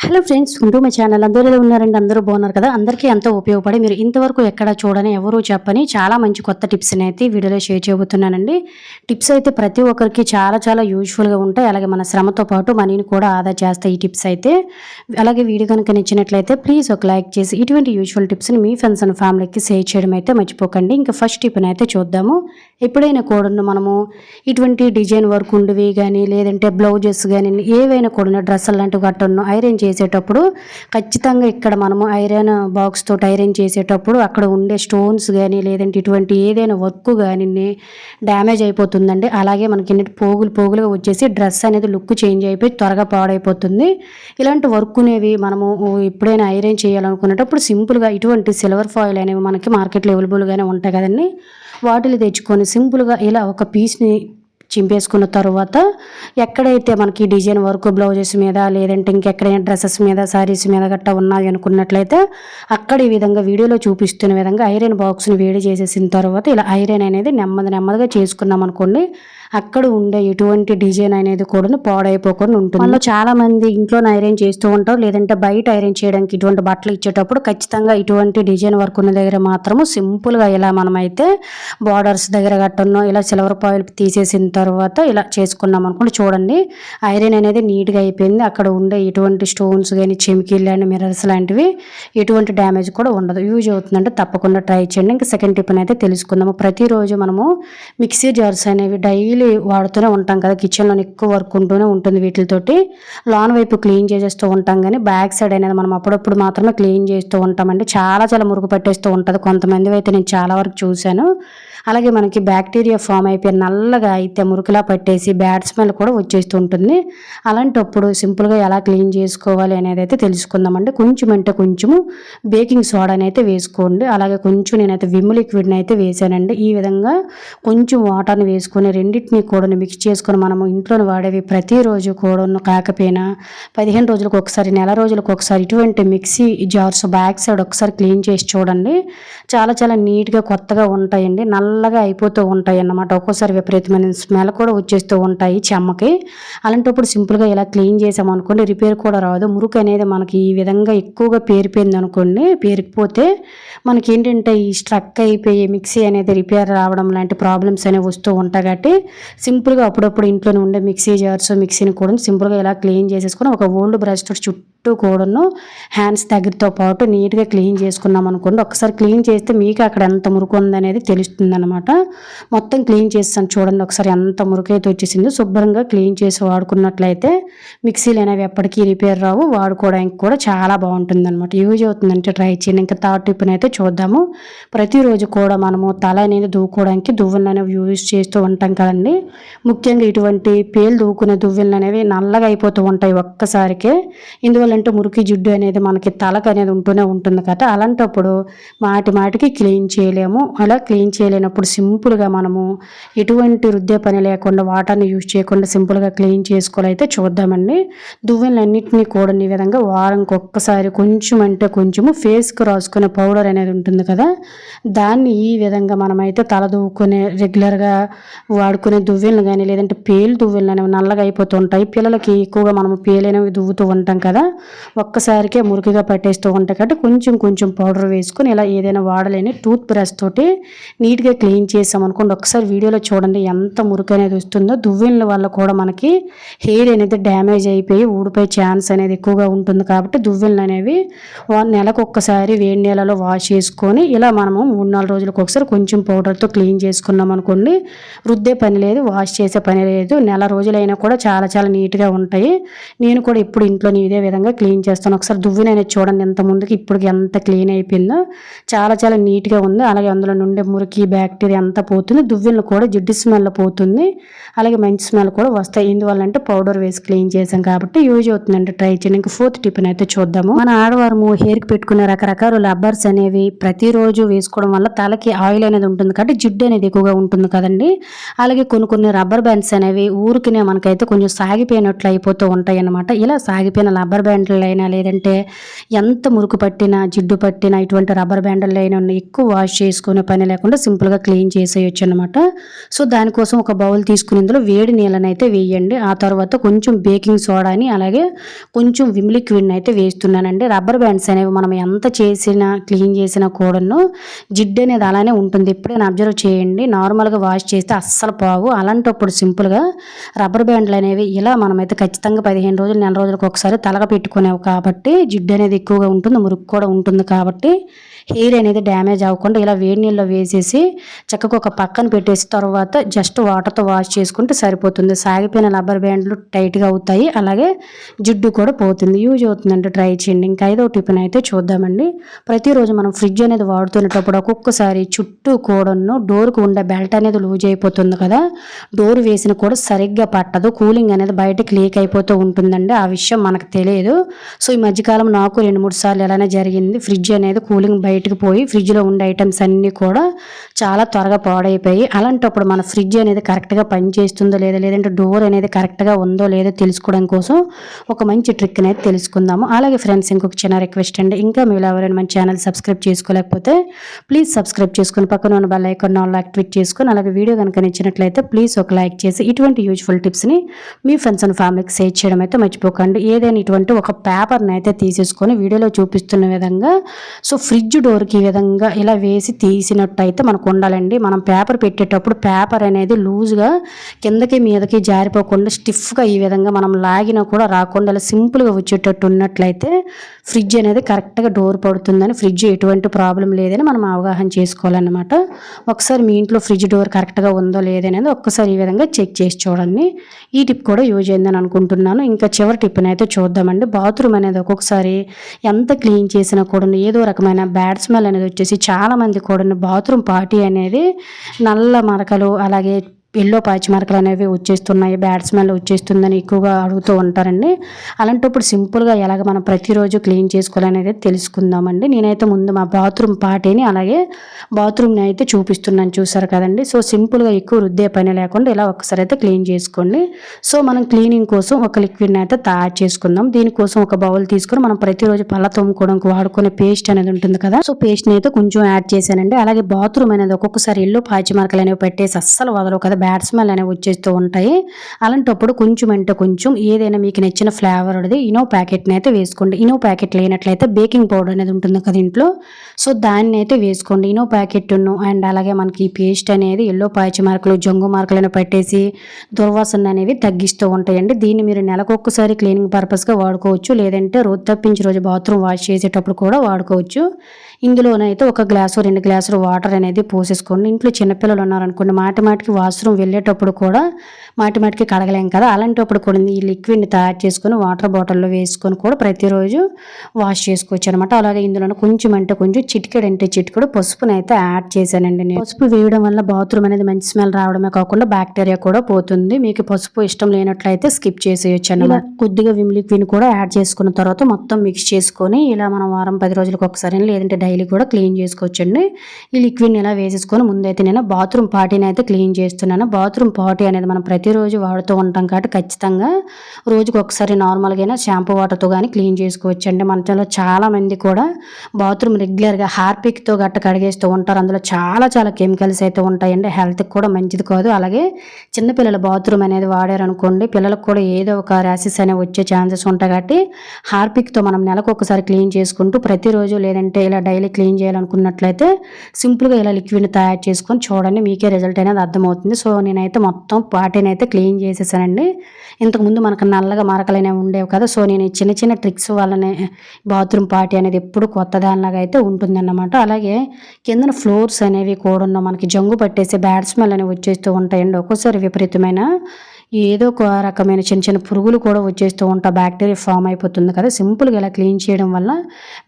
Hello friends, welcome to my channel. అందరూ ఎలా ఉన్నారండి? అందరూ బాగున్నారు కదా? అందరికీ ఎంతో ఉపయోగపడి మీరు ఇంతవరకు ఎక్కడ చూడని ఎవరు చెప్పని చాలా మంచి కొత్త టిప్స్ని అయితే వీడియోలో షేర్ చేయబోతున్నానండి. టిప్స్ అయితే ప్రతి ఒక్కరికి చాలా చాలా యూజ్ఫుల్గా ఉంటాయి. అలాగే మన శ్రమతో పాటు మనీని కూడా ఆదా చేస్తాయి ఈ టిప్స్ అయితే. అలాగే వీడియో కనుక నచ్చినట్లయితే ప్లీజ్ ఒక లైక్ చేసి ఇటువంటి యూజ్ఫుల్ టిప్స్ని మీ ఫ్రెండ్స్ అండ్ ఫ్యామిలీకి షేర్ చేయడం అయితే మర్చిపోకండి. ఇంకా ఫస్ట్ టిప్ని అయితే చూద్దాము. ఎప్పుడైనా కూడా మనము ఇటువంటి డిజైన్ వర్క్ ఉండేవి కానీ లేదంటే బ్లౌజెస్ కానీ ఏవైనా కూడా డ్రెస్సులు లాంటివి గట్టను ఐరన్ చేసేటప్పుడు ఖచ్చితంగా ఇక్కడ మనము ఐరన్ బాక్స్ తోటి ఐరన్ చేసేటప్పుడు అక్కడ ఉండే స్టోన్స్ కానీ లేదంటే ఇటువంటి ఏదైనా వర్క్ కానీ డ్యామేజ్ అయిపోతుందండి. అలాగే మనకి పోగులుగా వచ్చేసి డ్రెస్ అనేది లుక్ చేంజ్ అయిపోయి త్వరగా పాడైపోతుంది. ఇలాంటి వర్క్ అనేవి మనము ఎప్పుడైనా ఐరన్ చేయాలనుకునేటప్పుడు సింపుల్గా ఇటువంటి సిల్వర్ ఫాయిల్ అనేవి మనకి మార్కెట్లో అవైలబుల్గానే ఉంటాయి కదండి. వాటిని తెచ్చుకొని సింపుల్గా ఇలా ఒక పీస్ని చింపేసుకున్న తర్వాత ఎక్కడైతే మనకి డిజైన్ వర్క్ బ్లౌజెస్ మీద లేదంటే ఇంకెక్కడైనా డ్రెస్సెస్ మీద శారీస్ మీద గట్టా ఉన్నాయి అనుకున్నట్లయితే అక్కడ ఈ విధంగా వీడియోలో చూపిస్తున్న విధంగా ఐరన్ బాక్స్ని వేడి చేసేసిన తర్వాత ఇలా ఐరన్ అనేది నెమ్మదిగా చేసుకున్నాం అనుకోండి, అక్కడ ఉండే ఎటువంటి డిజైన్ అనేది కూడా పాడైపోకుండా ఉంటుంది. వాళ్ళు చాలా మంది ఇంట్లో ఐరన్ చేస్తూ ఉంటారు, లేదంటే బయట ఐరన్ చేయడానికి ఇటువంటి బట్టలు ఇచ్చేటప్పుడు ఖచ్చితంగా ఇటువంటి డిజైన్ వర్క్ ఉన్న దగ్గర మాత్రము సింపుల్గా ఇలా మనమైతే బార్డర్స్ దగ్గర గట్టను ఇలా సిల్వర్ పాయిల్ తీసేసిన తర్వాత ఇలా చేసుకున్నాం అనుకోండి, చూడండి ఐరన్ అనేది నీట్గా అయిపోయింది. అక్కడ ఉండే ఎటువంటి స్టోన్స్ కానీ చెమికీలు అండ్ మిర్రర్స్ లాంటివి ఎటువంటి డ్యామేజ్ కూడా ఉండదు. యూజ్ అవుతుందంటే తప్పకుండా ట్రై చేయండి. ఇంకా సెకండ్ టిప్ అయితే తెలుసుకుందాము. ప్రతిరోజు మనము మిక్సీ జార్స్ అనేవి డైలీ వాడుతూనే ఉంటాం కదా, కిచెన్లో ఎక్కువ వర్క్ ఉంటూనే ఉంటుంది. వీటితోటి లాన్ వైపు క్లీన్ చేసేస్తూ ఉంటాం కానీ బ్యాక్ సైడ్ అనేది మనం అప్పుడప్పుడు మాత్రమే క్లీన్ చేస్తూ ఉంటామండి. చాలా మురుగు పట్టేస్తూ ఉంటుంది. కొంతమంది అయితే నేను చాలా వరకు చూశాను. అలాగే మనకి బ్యాక్టీరియా ఫామ్ అయిపోయి నల్లగా అయితే మురుకులా పట్టేసి బ్యాడ్ స్మెల్ కూడా వచ్చేస్తూ ఉంటుంది. అలాంటప్పుడు సింపుల్గా ఎలా క్లీన్ చేసుకోవాలి అనేది అయితే తెలుసుకుందామండి. కొంచెము బేకింగ్ సోడాని అయితే వేసుకోండి. అలాగే కొంచెం నేనైతే విమ్ లిక్విడ్ని అయితే వేసానండి. ఈ విధంగా కొంచెం వాటర్ని వేసుకొని రెండింటిని కూడా మిక్స్ చేసుకొని మనము ఇంట్లోనే వాడేవి ప్రతిరోజు కూడా కాకపోయినా 15 రోజులకు ఒకసారి, నెల రోజులకు ఒకసారి ఇటువంటి మిక్సీ జార్స్ బ్యాక్ సైడ్ ఒకసారి క్లీన్ చేసి చూడండి. చాలా నీట్గా కొత్తగా ఉంటాయండి. నల్లగా అయిపోతూ ఉంటాయి అన్నమాట. ఒక్కోసారి విపరీతమైన స్మెల్ కూడా వచ్చేస్తూ ఉంటాయి చెమ్మకి. అలాంటప్పుడు సింపుల్గా ఇలా క్లీన్ చేసామనుకోండి, రిపేర్ కూడా రాదు. మురుకు అనేది మనకి ఈ విధంగా ఎక్కువగా పేరిపోయింది అనుకోండి, పేరుకుపోతే మనకి ఏంటంటే ఈ స్ట్రక్ అయిపోయి మిక్సీ అనేది రిపేర్ రావడం లాంటి ప్రాబ్లమ్స్ అనేవి వస్తూ ఉంటాయి. కాబట్టి సింపుల్గా అప్పుడప్పుడు ఇంట్లోనే ఉండే మిక్సీ జార్స్ మిక్సీని కూడా సింపుల్గా ఇలా క్లీన్ చేసేసుకొని ఒక ఓల్డ్ బ్రష్ తోటి చుట్టూ కూడాను హ్యాండ్స్ దగ్గరతో పాటు నీట్గా క్లీన్ చేసుకున్నాం అనుకోండి. ఒకసారి క్లీన్ చేస్తే మీకు అక్కడ ఎంత మురుకు ఉందనేది తెలుస్తుంది అనమాట. మొత్తం క్లీన్ చేస్తాను చూడండి ఒకసారి ఎంత మురుకైతే వచ్చేసిందో. శుభ్రంగా క్లీన్ చేసి వాడుకున్నట్లయితే మిక్సీలు అనేవి ఎప్పటికీ రిపేర్ రావు, వాడుకోవడానికి కూడా చాలా బాగుంటుంది అనమాట. యూజ్ అవుతుందంటే ట్రై చేయండి. ఇంకా థర్డ్ టిప్ని అయితే చూద్దాము. ప్రతిరోజు కూడా మనము తల అనేది దూకోవడానికి దువ్వెనలు అనేవి యూజ్ చేస్తూ ఉంటాం కదండి. ముఖ్యంగా ఇటువంటి పేలు దూకునే దువ్వెనలు అనేవి నల్లగా అయిపోతూ ఉంటాయి ఒక్కసారికే. ఎందువల్లంటే మురికి జిడ్డు అనేది మనకి తలకు అనేది ఉంటూనే ఉంటుంది కదా. అలాంటప్పుడు మాటికి క్లీన్ చేయలేము. అలా క్లీన్ చేయలేనప్పుడు సింపుల్గా మనము ఎటువంటి రుద్దే పని లేకుండా వాటర్ని యూజ్ చేయకుండా సింపుల్గా క్లీన్ చేసుకోవాలైతే చూద్దామండి. దువ్వెనలన్నింటినీ కూడా ఈ విధంగా వారానికి ఒక్కసారి కొంచెము ఫేస్కి రాసుకునే పౌడర్ అనేది ఉంటుంది కదా, దాన్ని ఈ విధంగా మనమైతే తల దువ్వుకునే రెగ్యులర్గా వాడుకునే దువ్వెనలు కానీ లేదంటే పేలు దువ్వెనలు అనేవి నల్లగా అయిపోతూ ఉంటాయి. పిల్లలకి ఎక్కువగా మనము పేలైనవి దువ్వుతూ ఉంటాం కదా, ఒక్కసారికే మురికిగా పట్టేస్తూ ఉంటాయి. కాబట్టి కొంచెం పౌడర్ వేసుకొని ఇలా ఏదైనా వాడలేని టూత్ బ్రష్ తోటి నీట్గా క్లీన్ చేసామనుకోండి. ఒకసారి వీడియోలో చూడండి ఎంత మురికి అనేది వస్తుందో. దువ్వెనల వల్ల కూడా మనకి హెయిర్ అనేది డ్యామేజ్ అయిపోయి ఊడిపోయే ఛాన్స్ అనేది ఎక్కువగా ఉంటుంది. కాబట్టి దువ్వెనలు అనేవి నెలకు ఒక్కసారి వేడి నీళ్ళలో వాష్ చేసుకొని ఇలా మనము 3-4 రోజులకు ఒకసారి కొంచెం పౌడర్తో క్లీన్ చేసుకున్నాం అనుకోండి, రుద్దే పని లేదు, వాష్ చేసే పని లేదు. నెల రోజులైనా కూడా చాలా నీట్గా ఉంటాయి. నేను కూడా ఇప్పుడు ఇంట్లో ఇదే విధంగా క్లీన్ చేస్తాను. ఒకసారి దువ్వెన అనేది చూడండి ఎంత ముందుకి ఇప్పటికి ఎంత క్లీన్ అయిపోయిందో. చాలా నీట్గా ఉంది. అలాగే అందులో నుండే మురికి బ్యాక్టీరియా అంతా పోతుంది. దువ్వెనలు కూడా జిడ్డు స్మెల్ పోతుంది. అలాగే మంచి స్మెల్ కూడా వస్తాయి. ఎందువల్లంటే పౌడర్ వేసి క్లీన్ చేసాం కాబట్టి యూజ్ అవుతుందంటే ట్రై చేయండి. ఇంకా ఫోర్త్ టిప్ని అయితే చూద్దాము. మన ఆడవారము హెయిర్కి పెట్టుకునే రకరకాల రబ్బర్స్ అనేవి ప్రతిరోజు వేసుకోవడం వల్ల తలకి ఆయిల్ అనేది ఉంటుంది కాబట్టి జిడ్డు అనేది ఎక్కువగా ఉంటుంది కదండి. అలాగే కొన్ని రబ్బర్ బ్యాండ్స్ అనేవి ఊరికినే మనకైతే కొంచెం సాగిపోయినట్లు అయిపోతూ ఉంటాయి అన్నమాట. ఇలా సాగిపోయిన రబ్బర్ బ్యాండ్ బ్యాండ్లైనా లేదంటే ఎంత మురుకు పట్టినా జిడ్డు పట్టినా ఇటువంటి రబ్బర్ బ్యాండ్లైనా ఎక్కువ వాష్ చేసుకునే పని లేకుండా సింపుల్గా క్లీన్ చేసేయచ్చు అనమాట. సో దానికోసం ఒక బౌల్ తీసుకుని ఇందులో వేడి నీళ్ళని అయితే వేయండి. ఆ తర్వాత కొంచెం బేకింగ్ సోడాని అలాగే కొంచెం విమ్ లిక్విడ్ని అయితే వేస్తున్నానండి. రబ్బర్ బ్యాండ్స్ అనేవి మనం ఎంత చేసినా క్లీన్ చేసినా కూడాను జిడ్డు అనేది అలానే ఉంటుంది. ఎప్పుడైనా అబ్జర్వ్ చేయండి, నార్మల్గా వాష్ చేస్తే అస్సలు పోవు. అలాంటప్పుడు సింపుల్గా రబ్బర్ బ్యాండ్లు అనేవి ఇలా మనమైతే ఖచ్చితంగా 15 రోజులు నెల రోజులకు ఒకసారి తలగ పెట్టుకునేవి కాబట్టి జిడ్డు అనేది ఎక్కువగా ఉంటుంది, మురుకు కూడా ఉంటుంది కాబట్టి హెయిర్ అనేది డ్యామేజ్ అవ్వకుండా ఇలా వేడి నీళ్ళలో వేసేసి చక్కగా ఒక పక్కన పెట్టేసి తర్వాత జస్ట్ వాటర్తో వాష్ చేసుకుంటే సరిపోతుంది. సాగిపోయిన రబ్బర్ బ్యాండ్లు టైట్గా అవుతాయి, అలాగే జిడ్డు కూడా పోతుంది. యూజ్ అవుతుందంటే ట్రై చేయండి. ఇంకా 5వ టిప్ని అయితే చూద్దామండి. ప్రతిరోజు మనం ఫ్రిడ్జ్ అనేది వాడుతున్నప్పుడు ఒక్కొక్కసారి చుట్టూ కూడాను డోర్కు ఉండే బెల్ట్ అనేది లూజ్ అయిపోతుంది కదా, డోర్ వేసిన కూడా సరిగ్గా పట్టదు, కూలింగ్ అనేది బయటకు లీక్ అయిపోతూ ఉంటుందండి. ఆ విషయం మనకు తెలియదు. సో ఈ మధ్యకాలం నాకు 2-3 సార్లు ఎలానే జరిగింది. ఫ్రిడ్జ్ అనేది కూలింగ్ బయటకు పోయి ఫ్రిడ్జ్లో ఉండే ఐటమ్స్ అన్నీ కూడా చాలా త్వరగా పాడైపోయి, అలాంటప్పుడు మన ఫ్రిడ్జ్ అనేది కరెక్ట్గా పనిచేస్తుందో లేదో లేదంటే డోర్ అనేది కరెక్ట్గా ఉందో లేదో తెలుసుకోవడం కోసం ఒక మంచి ట్రిక్ అనేది తెలుసుకుందాము. అలాగే ఫ్రెండ్స్, ఇంకొక చిన్న రిక్వెస్ట్ అండి, ఇంకా మీరు ఎవరైనా మన ఛానల్ సబ్స్క్రైబ్ చేసుకోలేకపోతే ప్లీజ్ సబ్స్క్రైబ్ చేసుకుని పక్కన ఉన్న బెల్ ఐకాన్ ఆల్ యాక్టివేట్ చేసుకుని అలాగే వీడియో కనుక నచ్చినట్లయితే ప్లీజ్ ఒక లైక్ చేసి ఇటువంటి యూజ్ఫుల్ టిప్స్ని మీ ఫ్రెండ్స్ అండ్ ఫ్యామిలీకి షేర్ చేయడం అయితే మర్చిపోకండి. ఏదైనా ఇటువంటి ఒక పేపర్ని అయితే తీసేసుకొని వీడియోలో చూపిస్తున్న విధంగా సో ఫ్రిడ్జ్ డోర్కి ఈ విధంగా ఇలా వేసి తీసినట్టయితే మనకు ఉండాలండి. మనం పేపర్ పెట్టేటప్పుడు పేపర్ అనేది లూజ్గా కిందకి మీదకి జారిపోకుండా స్టిఫ్గా ఈ విధంగా మనం లాగినా కూడా రాకుండా ఇలా సింపుల్గా వచ్చేటట్టు ఉన్నట్లయితే ఫ్రిడ్జ్ అనేది కరెక్ట్గా డోర్ పడుతుందని, ఫ్రిడ్జ్ ఎటువంటి ప్రాబ్లం లేదని మనం అవగాహన చేసుకోవాలన్నమాట. ఒకసారి మీ ఇంట్లో ఫ్రిడ్జ్ డోర్ కరెక్ట్గా ఉందో లేదనేది ఒక్కసారి ఈ విధంగా చెక్ చేసి చూడండి. ఈ టిప్ కూడా యూజ్ అయిందని అనుకుంటున్నాను. ఇంకా చివరి టిప్ని అయితే చూద్దామండి. బాత్రూమ్ అనేది ఒక్కొక్కసారి ఎంత క్లీన్ చేసినా కూడా ఏదో రకమైన బ్యాడ్ స్మెల్ అనేది వచ్చేసి చాలామంది కూడా బాత్రూమ్ పార్టీ అనేది నల్ల మరకలు అలాగే ఎల్లో పాచి మరకలు అనేవి వచ్చేస్తున్నాయి, బ్యాడ్ స్మెల్ వచ్చేస్తుందని ఎక్కువగా అడుగుతూ ఉంటారండి. అలాంటప్పుడు సింపుల్గా ఎలాగ మనం ప్రతిరోజు క్లీన్ చేసుకోవాలనేది తెలుసుకుందామండి. నేనైతే ముందు మా బాత్రూమ్ పార్టీని అలాగే బాత్రూమ్ని అయితే చూపిస్తున్నాను, చూసారు కదండి. సో సింపుల్గా ఎక్కువ రుద్దే పని లేకుండా ఇలా ఒక్కసారి అయితే క్లీన్ చేసుకోండి. సో మనం క్లీనింగ్ కోసం ఒక లిక్విడ్ని అయితే తయారు చేసుకుందాం. దీనికోసం ఒక బౌల్ తీసుకొని మనం ప్రతిరోజు పళ్ళ తోముకోవడానికి వాడుకునే పేస్ట్ అనేది ఉంటుంది కదా, సో పేస్ట్ని అయితే కొంచెం యాడ్ చేశానండి. అలాగే బాత్రూమ్ అనేది ఒక్కొక్కసారి ఎల్లో పాచి మరకలు అనేవి పెట్టేసి అస్సలు వదలవు కదా, బ్యాడ్ స్మెల్ అనేవి వచ్చేస్తూ ఉంటాయి. అలాంటప్పుడు కొంచెం అంటే కొంచెం ఏదైనా మీకు నచ్చిన ఫ్లేవర్ది ఇనో ప్యాకెట్ని అయితే వేసుకోండి. ఇనో ప్యాకెట్ లేనట్లయితే బేకింగ్ పౌడర్ అనేది ఉంటుంది కదా ఇంట్లో, సో దాన్ని అయితే వేసుకోండి. ఇనో ప్యాకెట్ను అండ్ అలాగే మనకి పేస్ట్ అనేది ఎల్లో పాచి మార్కులు జంగు మార్కులను పెట్టేసి దుర్వాసన అనేవి తగ్గిస్తూ ఉంటాయండి. దీన్ని మీరు నెలకొకసారి క్లీనింగ్ పర్పస్గా వాడుకోవచ్చు, లేదంటే రోజు తప్పించి రోజు బాత్రూమ్ వాష్ చేసేటప్పుడు కూడా వాడుకోవచ్చు. ఇందులోనైతే 1 గ్లాసు 2 గ్లాసులు వాటర్ అనేది పోసేసుకోండి. ఇంట్లో చిన్నపిల్లలు ఉన్నారనుకోండి, మాటికి వాష్రూమ్ వెళ్ళేటప్పుడు కూడా మాటికి కడగలేం కదా, అలాంటప్పుడు కూడా ఈ లిక్విడ్ని తయారు చేసుకొని వాటర్ బాటిల్లో వేసుకొని కూడా ప్రతిరోజు వాష్ చేసుకోవచ్చు అనమాట. అలాగే ఇందులో కొంచెం అంటే కొంచెం చిటికెడు పసుపుని అయితే యాడ్ చేశానండి. నేను పసుపు వేయడం వల్ల బాత్రూమ్ అనేది మంచి స్మెల్ రావడమే కాకుండా బ్యాక్టీరియా కూడా పోతుంది. మీకు పసుపు ఇష్టం లేనట్లయితే స్కిప్ చేసేయచ్చు అన్నమాట. కొద్దిగా విమ్ లిక్విడ్ కూడా యాడ్ చేసుకున్న తర్వాత మొత్తం మిక్స్ చేసుకొని ఇలా మనం వారం 10 రోజులకు ఒకసారి లేదంటే డైలీ కూడా క్లీన్ చేసుకోవచ్చండి. ఈ లిక్విడ్ని ఇలా వేసేసుకొని ముందైతే నేను బాత్రూమ్ పార్టీని అయితే క్లీన్ చేస్తున్నాను. బాత్రూమ్ పార్టీ అనేది మనం ప్రతిరోజు వాడుతూ ఉంటాం కాబట్టి ఖచ్చితంగా రోజుకి ఒకసారి నార్మల్గా షాంపూ వాటర్తో కానీ క్లీన్ చేసుకోవచ్చు అండి. మనలో చాలామంది కూడా బాత్రూమ్ రెగ్యులర్గా హార్పిక్తో గట్ట కడిగేస్తూ ఉంటారు. అందులో చాలా కెమికల్స్ అయితే ఉంటాయండి, హెల్త్కి కూడా మంచిది కాదు. అలాగే చిన్నపిల్లల బాత్రూమ్ అనేది వాడారనుకోండి, పిల్లలకు కూడా ఏదో ఒక ర్యాషెస్ అనేవి వచ్చే ఛాన్సెస్ ఉంటాయి కాబట్టి హార్పిక్తో మనం నెలకు ఒకసారి క్లీన్ చేసుకుంటూ ప్రతిరోజు లేదంటే ఇలా డైలీ క్లీన్ చేయాలనుకున్నట్లయితే సింపుల్గా ఇలా లిక్విడ్ని తయారు చేసుకొని చూడండి, మీకే రిజల్ట్ అనేది అర్థమవుతుంది. సో నేనైతే మొత్తం పార్టీని అయితే క్లీన్ చేసేసానండి. ఇంతకుముందు మనకు నల్లగా మరకలు అనేవి ఉండేవి కదా, సో నేను చిన్న ట్రిక్స్ వల్లనే బాత్రూమ్ పార్టీ అనేది ఎప్పుడు కొత్త దానిలాగా అయితే ఉంటుందన్నమాట. అలాగే కిందన ఫ్లోర్స్ అనేవి కూడా మనకి జంగు పట్టేసి బ్యాడ్ స్మెల్ అనేవి వచ్చేస్తూ ఉంటాయండి. ఒక్కోసారి విపరీతమైన ఏదో ఒక రకమైన చిన్న పురుగులు కూడా వచ్చేస్తూ ఉంటాయి, బ్యాక్టీరియా ఫామ్ అయిపోతుంది కదా. సింపుల్గా ఇలా క్లీన్ చేయడం వల్ల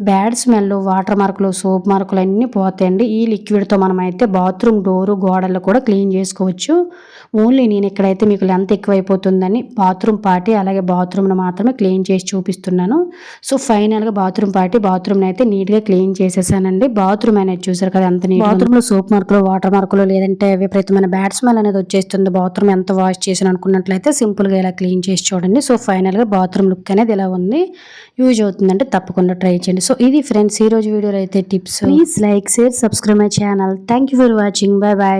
బ్యాడ్ స్మెల్, వాటర్ మార్కులు, సోప్ మార్కులు అన్నీ పోతాయండి. ఈ లిక్విడ్తో మనం అయితే బాత్రూమ్ డోరు గోడలు కూడా క్లీన్ చేసుకోవచ్చు. ఓన్లీ నేను ఇక్కడైతే మీకు లెంత్ ఎక్కువైపోతుందని బాత్రూమ్ పార్టీ అలాగే బాత్రూమ్ను మాత్రమే క్లీన్ చేసి చూపిస్తున్నాను. సో ఫైనల్గా బాత్రూమ్ని అయితే నీట్గా క్లీన్ చేసేసానండి. బాత్రూమ్ అనేది చూసారు కదా ఎంత నీట్. బాత్రూంలో సోప్ మార్కులు, వాటర్ మార్కులు లేదంటే విపరీతమైన బ్యాడ్ స్మెల్ అనేది వచ్చేస్తుంది బాత్రూమ్ ఎంత వాష్ చేసిన అనుకున్న ఉన్నట్లయితే సింపుల్గా ఇలా క్లీన్ చేసి చూడండి. సో ఫైనల్గా బాత్రూమ్ లుక్ అనేది ఇలా ఉంది. యూజ్ అవుతుందంటే తప్పకుండా ట్రై చేయండి. సో ఇది ఫ్రెండ్స్ ఈరోజు వీడియోలో అయితే tips. Please like, share, subscribe my channel. Thank you for watching. Bye bye.